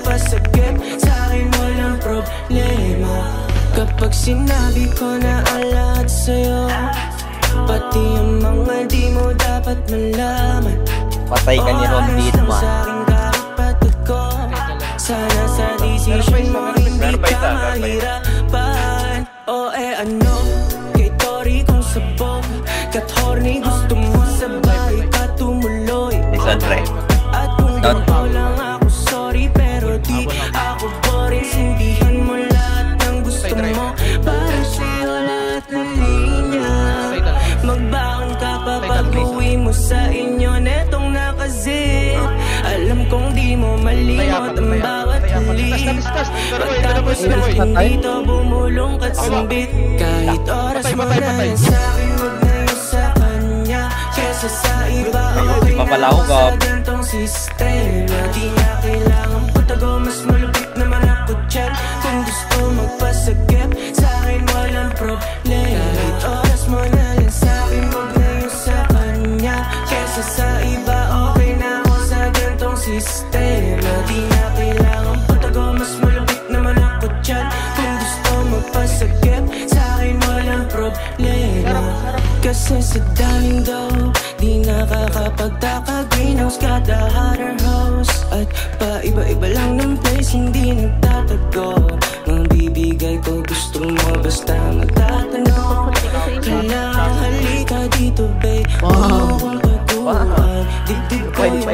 magpasakit, sa'kin walang problema. Kapag sinabi ko na ang lahat sa'yo, pati ang mga di mo dapat malaman. Patay ka ni Ron dito ma. Sana sa decision mo hindi ka mahirapan. O ano, kay Tori kong sabog, kat horny gusto mo sabay ka tumuloy. At kung ganito lang ako sorry, pero di ako boring. Sindihan mo lahat ng gusto mo, para sa'yo lahat ng linya. Magbaon ka pa pag-uwi mo sa inyo, netong nakazip. Alam kong di mo malimot ang bawat halik. Pagtapos natin dito bumulong kat sambit. Kahit oras mo na lang sa'kin, huwag na yun sa kanya. Kesa sa iba, okay na ako sa gantong sistema. Di na kailangan putago, mas malupit naman ako dyan. Kung gusto magpasagip, sa'kin walang problema. Kahit oras mo na lang sa'kin, huwag na yun sa kanya. Kesa sa iba, okay na ako sa gantong sistema. Di na kailangan putago, mas malupit naman ako dyan. Kung gusto magpasagip, sa'kin walang problema. Kasi sa daming daw, di nakakapagtaka. Greenhouse got the hotter house. At paiba-iba lang ng place, hindi nagtatago. Mabibigay ko gusto mo, basta magtatanong. Kaya halika dito babe, huwag kong patuhan. Dibdib ko yung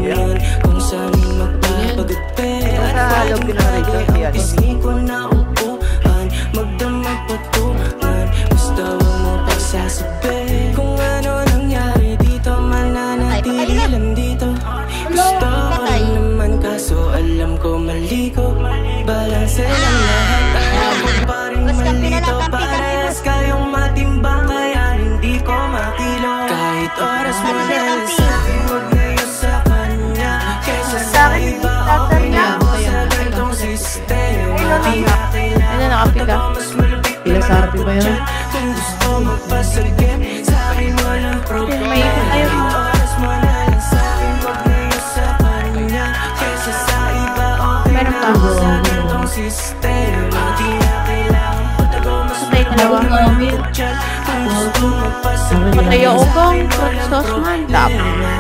ulan, kung saan magpapagupit. At pwedeng bagay ang pisngi ko na upuan. Magdamag patuhan, basta huwag mo pagsasabi. Kung ano nangyari dito, mananatili lang dito. Gusto ko naman kaso alam ko mali ko. Balanse lang lahat, ayaw ko pa rin malito. Parehas kayong matimbang, kaya hindi ko makilong. Kahit oras mo na lang sa'kin, huwag na yun sa kanya. Kesa sa iba, okay na ako sa gantong sistema. Di na kailangan patago, mas malupit naman ako dyan. Kung gusto magpasagip, sa'kin walang problema. Kahit oras mo na lang sa'kin, huwag na yun sa kanya. Kesa sa iba, okay na ako sa gantong sistema. Di na kailangan patago, mas malupit naman ako dyan. Kung gusto magpasagip, Patay ako bang sa'kin walang man. problema.